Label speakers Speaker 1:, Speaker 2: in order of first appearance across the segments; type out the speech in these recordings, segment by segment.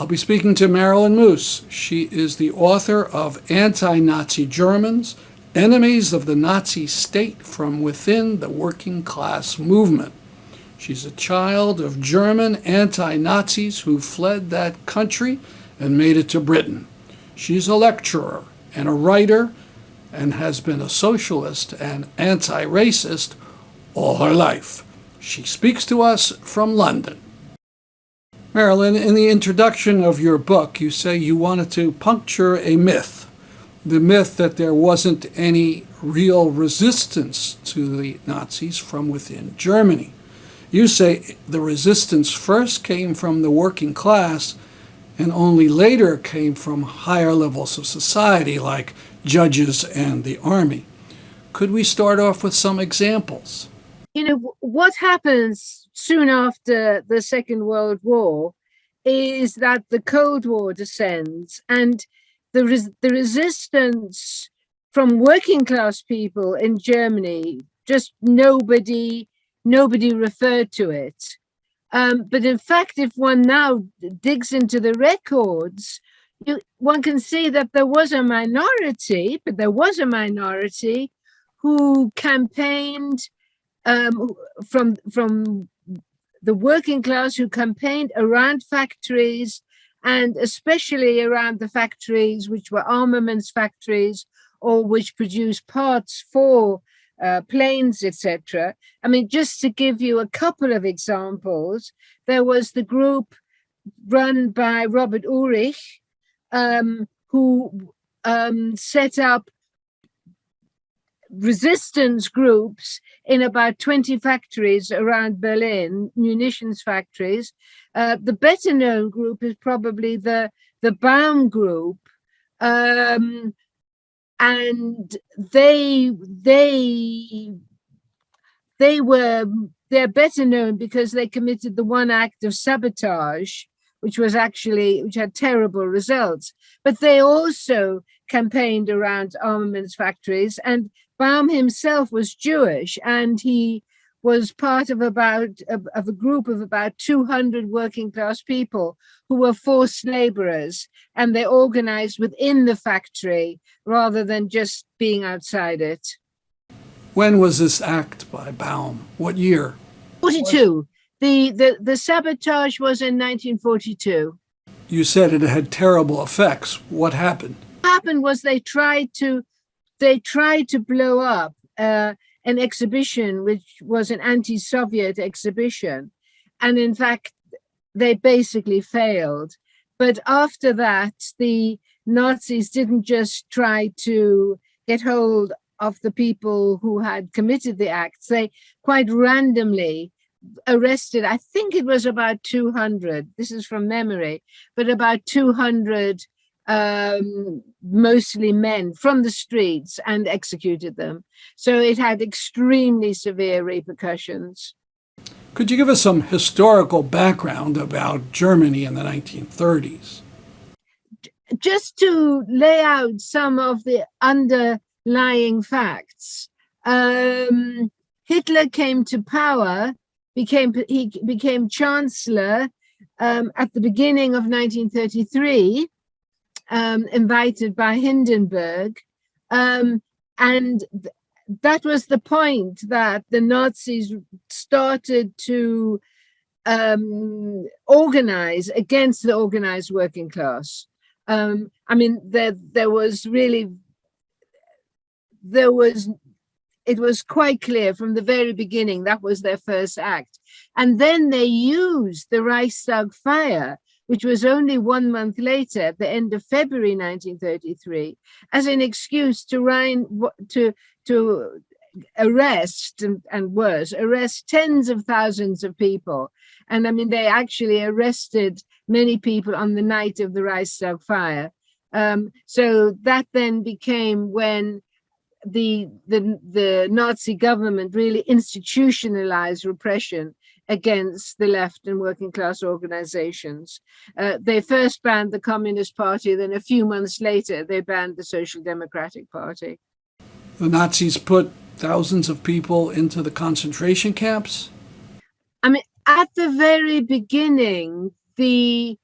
Speaker 1: I'll be speaking to Merilyn Moos. She is the author of Anti-Nazi Germans, Enemies of the Nazi State from Within the Working Class Movement. She's a child of German anti-Nazis who fled that country and made it to Britain. She's a lecturer and a writer and has been a socialist and anti-racist all her life. She speaks to us from London. Merilyn, in the introduction of your book, you say you wanted to puncture a myth, the myth that there wasn't any real resistance to the Nazis from within Germany. You say the resistance first came from the working class and only later came from higher levels of society like judges and the army. Could we start off with some examples?
Speaker 2: You know, what happens soon after the Second World War is that the Cold War descends, and the resistance from working class people in Germany, just nobody referred to it. But in fact, if one now digs into the records, one can see that there was a minority, who campaigned from the working class, who campaigned around factories, and especially around the factories which were armaments factories or which produced parts for planes, etc. I mean, just to give you a couple of examples, there was the group run by Robert Ulrich, who set up resistance groups in about 20 factories around Berlin, munitions factories. The better known group is probably the Baum group, and they're better known because they committed the one act of sabotage, which had terrible results. But they also campaigned around armaments factories, and Baum himself was Jewish, and he was part of a group of about 200 working class people who were forced laborers, and they organized within the factory rather than just being outside it.
Speaker 1: When was this act by Baum? What year?
Speaker 2: 42. The sabotage was in 1942.
Speaker 1: You said it had terrible effects. What happened?
Speaker 2: What happened was they tried to blow up an exhibition, which was an anti-Soviet exhibition. And in fact, they basically failed. But after that, the Nazis didn't just try to get hold of the people who had committed the acts. They quite randomly arrested, I think it was about 200, this is from memory, but about 200 mostly men from the streets, and executed them. So it had extremely severe repercussions.
Speaker 1: Could you give us some historical background about Germany in the 1930s?
Speaker 2: Just to lay out some of the underlying facts. Hitler came to power, he became chancellor at the beginning of 1933, invited by Hindenburg, and that was the point that the Nazis started to organize against the organized working class. I mean, it was quite clear from the very beginning that was their first act. And then they used the Reichstag Fire, which was only 1 month later, at the end of February 1933, as an excuse to arrest arrest tens of thousands of people. And I mean, they actually arrested many people on the night of the Reichstag Fire. So that then became when the Nazi government really institutionalized repression against the left and working class organizations. They first banned the Communist Party, then a few months later, they banned the Social Democratic Party.
Speaker 1: The Nazis put thousands of people into the concentration camps?
Speaker 2: I mean, at the very beginning, the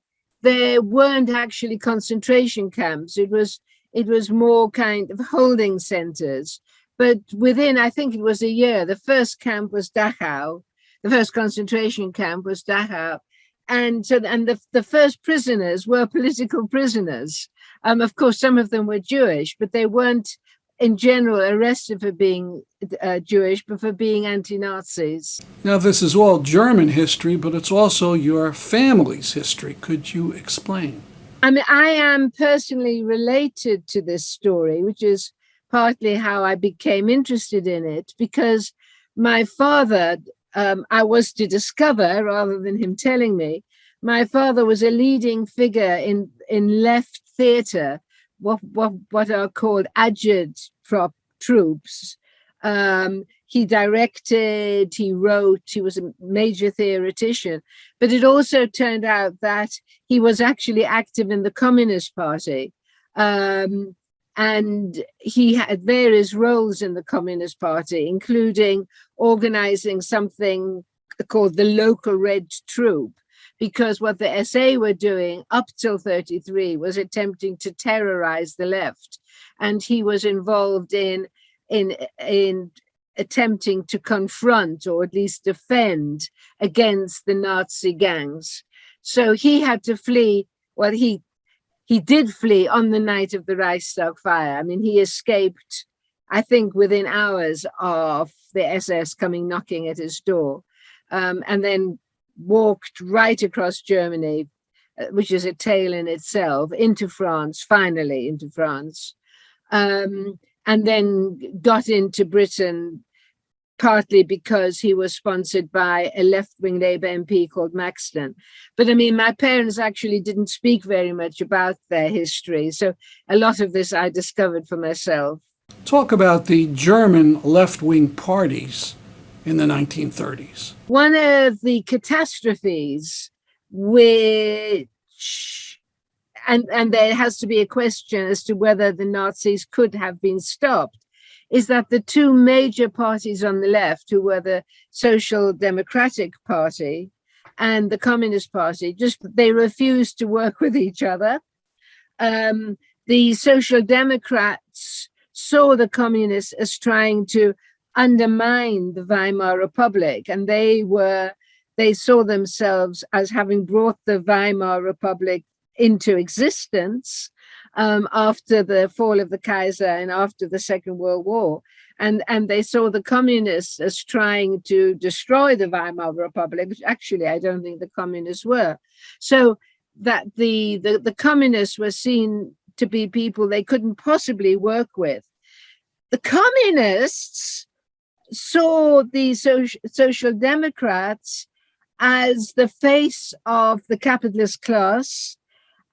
Speaker 2: there weren't actually concentration camps. It was more kind of holding centers. But within, I think it was a year, the first camp was Dachau. The first concentration camp was Dachau. And so, and the first prisoners were political prisoners. Of course, some of them were Jewish, but they weren't in general arrested for being Jewish, but for being anti-Nazis.
Speaker 1: Now, this is all German history, but it's also your family's history. Could you explain?
Speaker 2: I mean, I am personally related to this story, which is partly how I became interested in it, because my father, I was to discover rather than him telling me, my father was a leading figure in left theatre, what are called Agitprop troops. He directed, he wrote, he was a major theoretician, but it also turned out that he was actually active in the Communist Party. And he had various roles in the Communist Party, including organizing something called the local Red Troop, because what the SA were doing up till 33 was attempting to terrorize the left. And he was involved in attempting to confront or at least defend against the Nazi gangs. So he had to flee. Well, he did flee on the night of the Reichstag fire. I mean, he escaped, I think, within hours of the SS coming knocking at his door, and then walked right across Germany, which is a tale in itself, into France, finally into France, and then got into Britain, partly because he was sponsored by a left-wing Labour MP called Maxton. But I mean, my parents actually didn't speak very much about their history. So a lot of this I discovered for myself.
Speaker 1: Talk about the German left-wing parties in the 1930s.
Speaker 2: One of the catastrophes which, and there has to be a question as to whether the Nazis could have been stopped, is that the two major parties on the left, who were the Social Democratic Party and the Communist Party, they refused to work with each other. The Social Democrats saw the Communists as trying to undermine the Weimar Republic, and they saw themselves as having brought the Weimar Republic into existence after the fall of the Kaiser and after the Second World War. And they saw the communists as trying to destroy the Weimar Republic, which actually I don't think the communists were. So that the communists were seen to be people they couldn't possibly work with. The communists saw the Social Democrats as the face of the capitalist class,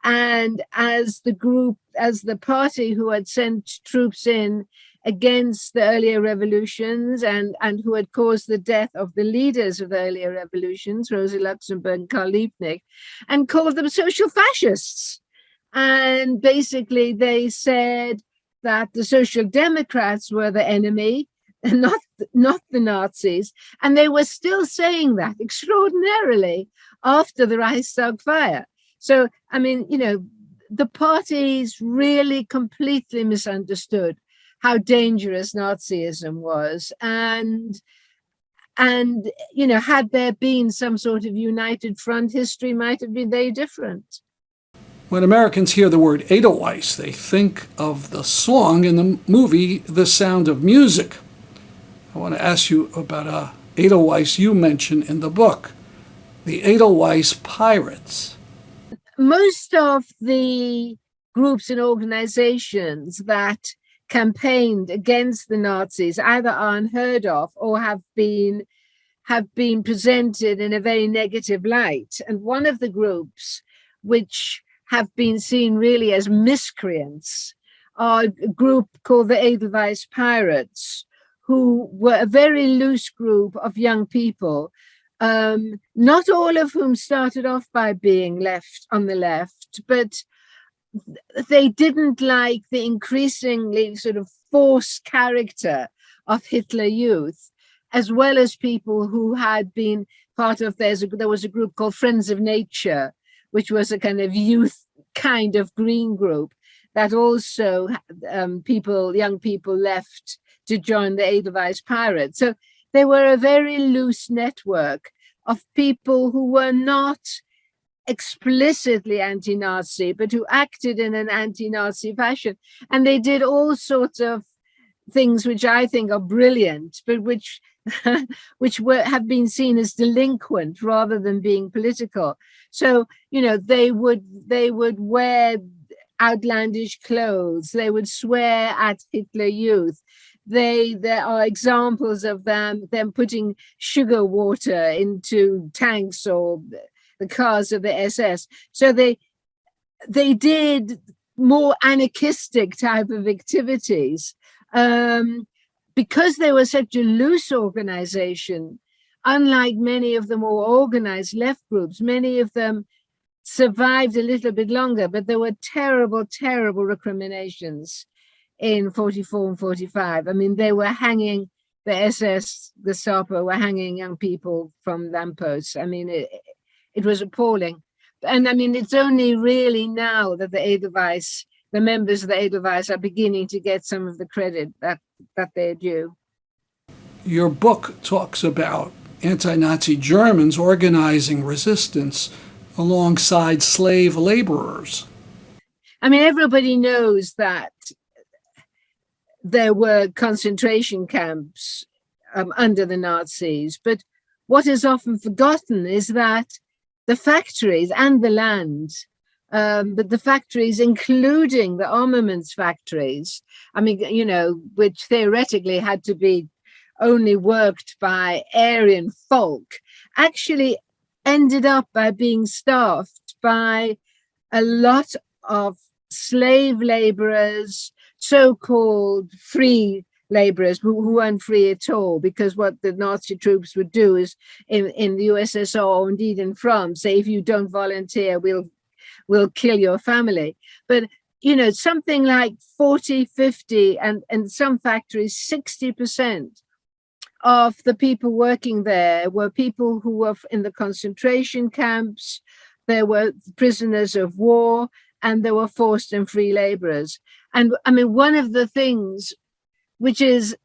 Speaker 2: and as the party who had sent troops in against the earlier revolutions and who had caused the death of the leaders of the earlier revolutions, Rosa Luxemburg and Karl Liebknecht, and called them social fascists. And basically they said that the Social Democrats were the enemy and not the Nazis. And they were still saying that extraordinarily after the Reichstag fire. So, I mean, the parties really completely misunderstood how dangerous Nazism was. And had there been some sort of united front, history might have been very different.
Speaker 1: When Americans hear the word Edelweiss, they think of the song in the movie The Sound of Music. I want to ask you about a Edelweiss you mention in the book, the Edelweiss Pirates.
Speaker 2: Most of the groups and organizations that campaigned against the Nazis either are unheard of or have been presented in a very negative light. And one of the groups which have been seen really as miscreants are a group called the Edelweiss Pirates, who were a very loose group of young people, not all of whom started off by being left on the left, but they didn't like the increasingly sort of forced character of Hitler Youth, as well as people who had been part of, there was a group called Friends of Nature, which was a kind of youth kind of green group that also young people left to join the Edelweiss Pirates. So they were a very loose network of people who were not explicitly anti-Nazi, but who acted in an anti-Nazi fashion. And they did all sorts of things which I think are brilliant, but which have been seen as delinquent rather than being political. So, they would wear outlandish clothes. They would swear at Hitler Youth. There are examples of them putting sugar water into tanks or the cars of the SS. So they did more anarchistic type of activities. Because they were such a loose organization, unlike many of the more organized left groups, many of them survived a little bit longer, but there were terrible, terrible recriminations in 44 and 45. I mean, they were hanging, the SS, the Gestapo were hanging young people from lampposts. I mean, it was appalling. And I mean, it's only really now that the members of the Edelweiss are beginning to get some of the credit that they're due.
Speaker 1: Your book talks about anti-Nazi Germans organizing resistance alongside slave laborers.
Speaker 2: I mean, everybody knows that there were concentration camps under the Nazis, but what is often forgotten is that the factories and the land, but the factories, including the armaments factories, I mean, which theoretically had to be only worked by Aryan folk, actually ended up by being staffed by a lot of slave laborers, so-called free laborers who weren't free at all, because what the Nazi troops would do is in the USSR, or indeed in France, say, if you don't volunteer, we'll kill your family. But something like 40, 50, and some factories, 60% of the people working there were people who were in the concentration camps. There were prisoners of war, and there were forced and free laborers. And I mean, one of the things which is,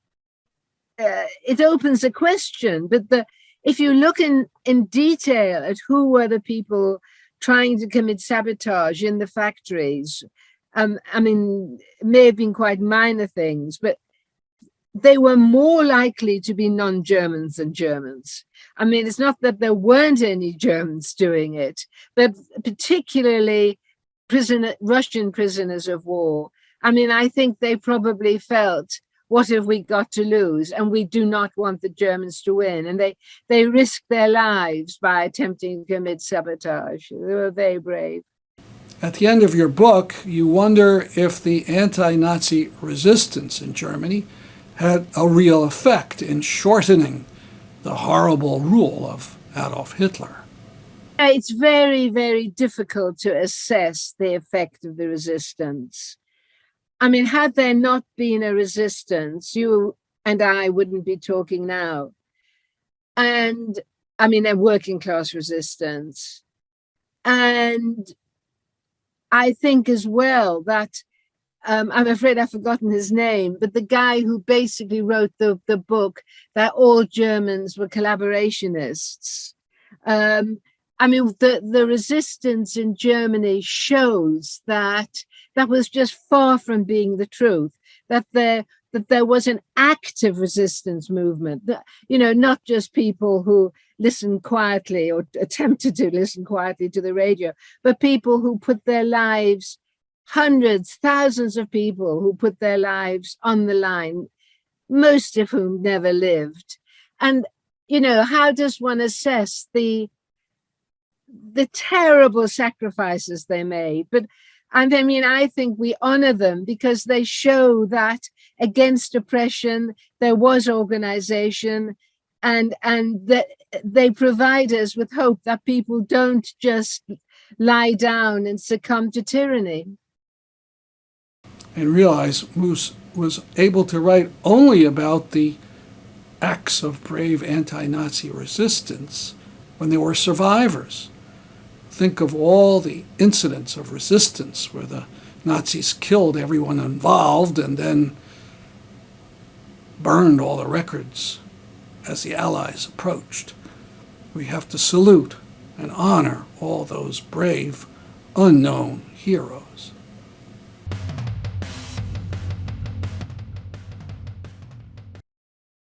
Speaker 2: it opens a question, but if you look in detail at who were the people trying to commit sabotage in the factories, I mean, it may have been quite minor things, but they were more likely to be non-Germans than Germans. I mean, it's not that there weren't any Germans doing it, but particularly Russian prisoners of war. I mean, I think they probably felt, what have we got to lose? And we do not want the Germans to win. And they risked their lives by attempting to commit sabotage. They were very brave.
Speaker 1: At the end of your book, you wonder if the anti-Nazi resistance in Germany had a real effect in shortening the horrible rule of Adolf Hitler.
Speaker 2: It's very, very difficult to assess the effect of the resistance. I mean, had there not been a resistance, you and I wouldn't be talking now. And I mean, a working class resistance. And I think as well that, I'm afraid I've forgotten his name, but the guy who basically wrote the book that all Germans were collaborationists. I mean, the resistance in Germany shows that was just far from being the truth, that there was an active resistance movement, not just people who listened quietly or attempted to listen quietly to the radio, but people who put their lives, hundreds, thousands of people who put their lives on the line, most of whom never lived. And, how does one assess the terrible sacrifices they made? And I mean, I think we honor them because they show that against oppression, there was organization, and that they provide us with hope that people don't just lie down and succumb to tyranny.
Speaker 1: And realize Moos was able to write only about the acts of brave anti-Nazi resistance when there were survivors. think of all the incidents of resistance where the Nazis killed everyone involved and then burned all the records as the Allies approached. We have to salute and honor all those brave, unknown heroes.